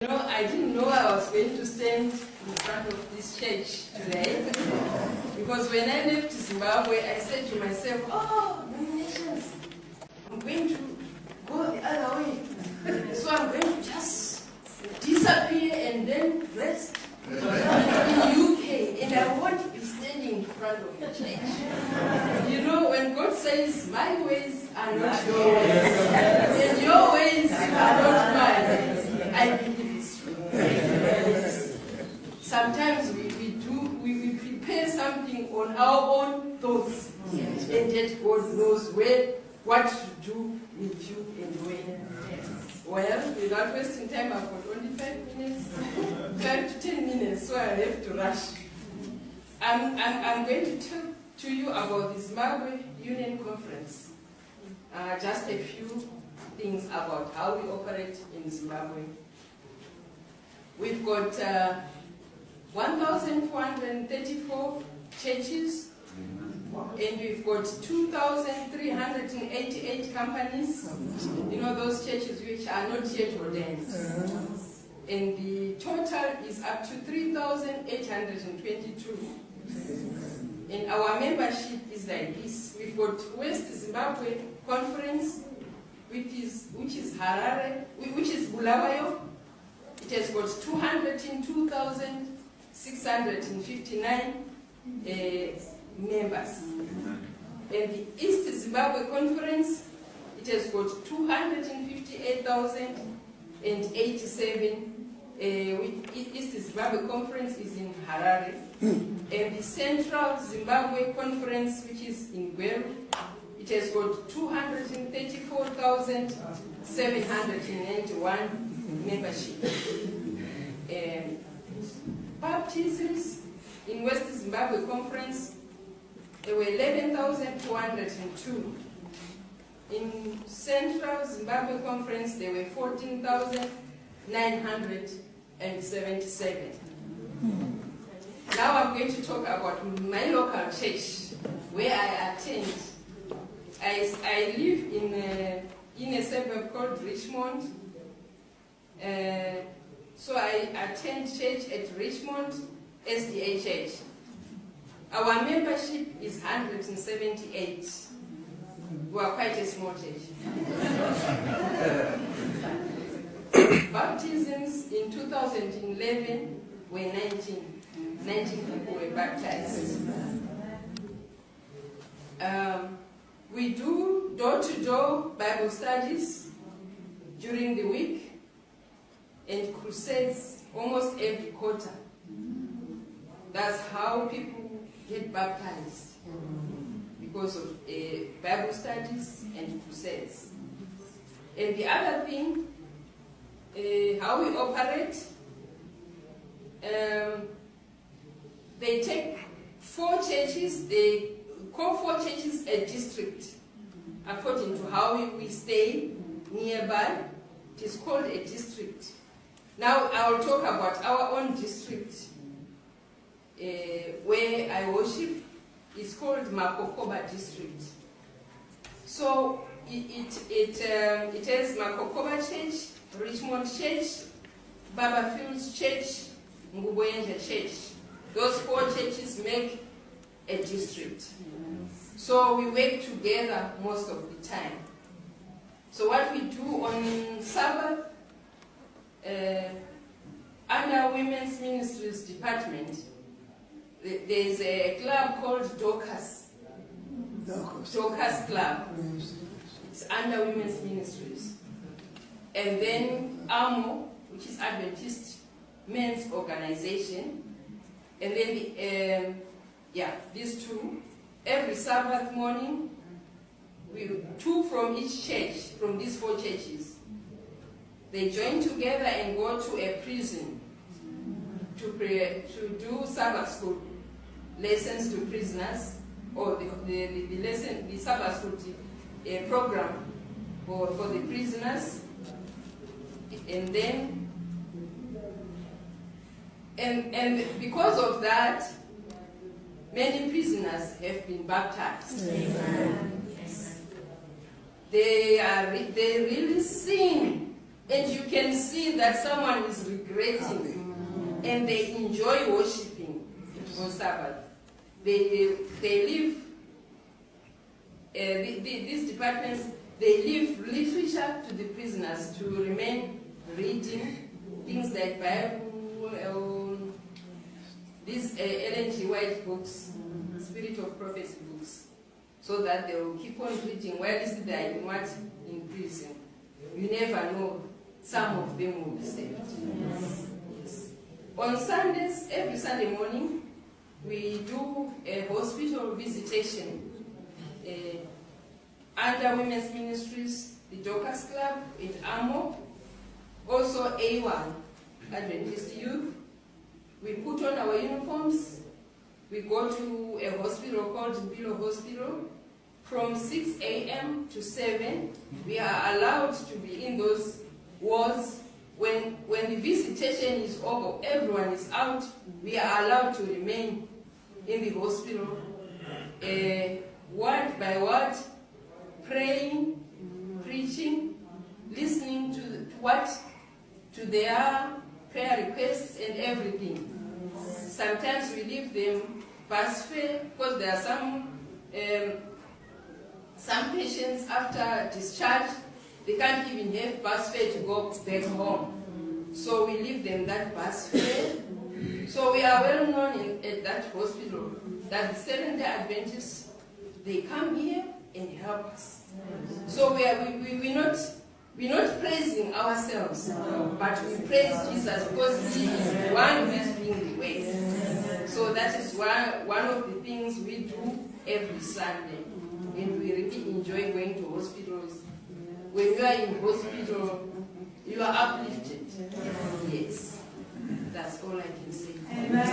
No, I didn't know I was going to stand in front of this church today. Because when I left Zimbabwe, I said to myself, oh, nominations, I'm going to go the other way. So I'm going to just disappear and then rest in UK. And I won't be standing in front of the church. You know, when God says, my ways are not your ways, and your ways are not mine, I believe it's true. Sometimes we prepare something on our own thoughts, and yet God knows what to do with you and when. Well, without wasting time, I've got only 5 minutes, 5 to 10 minutes, so I have to rush. I'm going to talk to you about the Zimbabwe Union Conference. Just a few things about how we operate in Zimbabwe. We've got 1,434 churches, and we've got 2,388 companies. You know, those churches which are not yet ordained. And the total is up to 3,822. And our membership is like this. We've got West Zimbabwe Conference, which is Harare, which is Bulawayo. It has got 202,659 members. And the East Zimbabwe Conference, it has got 258,087. East Zimbabwe Conference is in Harare. And the Central Zimbabwe Conference, which is in Gweru, it has got 234,791 membership. Baptisms in West Zimbabwe Conference, there were 11,202. In Central Zimbabwe Conference, there were 14,977. Now I'm going to talk about my local church, where I attend. I live in a suburb called Richmond. So I attend church at Richmond SDA Church. Our membership is 178. We are quite a small church. Baptisms in 2011 were 19. 19 people were baptized. We do door-to-door Bible studies during the week, and crusades almost every quarter. That's how people get baptized, because of Bible studies and crusades. And the other thing, how we operate, they take 4 churches, they call 4 churches a district, according to how we stay nearby. It is called a district. Now I will talk about our own district, where I worship. It's called Makokoba district. So it has Makokoba Church, Richmond Church, Baba Fields Church, Nguboyenja Church. Those 4 churches make a district. So we work together most of the time. So what we do on Sabbath, under Women's Ministries Department, there's a club called Dorcas Club. It's under Women's Ministries. And then AMO, which is Adventist Men's Organization. And then, these 2, every Sabbath morning, 2 from each church, from these 4 churches, they join together and go to a prison to do Sabbath school lessons to prisoners, or the Sabbath school program for the prisoners. And then, and because of that, many prisoners have been baptized. Amen. They really sing And you can see that someone is regretting, and they enjoy worshiping on Sabbath. They live, these departments, they leave literature to the prisoners to remain reading, things like Bible, these Ellen G. White books, Spirit of Prophecy books, so that they will keep on reading while they are in prison. You never know, some of them will be saved. Yes. On Sundays, every Sunday morning, we do a hospital visitation under Women's Ministries, the Dorcas Club in Amo, also A1, Adventist Youth. We put on our uniforms, we go to a hospital called Mpilo Hospital. From 6 a.m. to 7, we are allowed to be in those wards. When the visitation is over, everyone is out, we are allowed to remain in the hospital, word by word, praying, preaching, listening to their prayer requests and everything. Sometimes we leave them bus fare, because there are some patients after discharge, they can't even have bus fare to go back home. So we leave them that bus fare. So we are well known at that hospital that the Seventh-day Adventists, they come here and help us. So we're not praising ourselves, but we praise Jesus because He is the one who is doing the way. So that is one of the things we do every Sunday. And we really enjoy going to hospitals. When you are in hospital, you are uplifted. Yes. That's all I can say. Amen.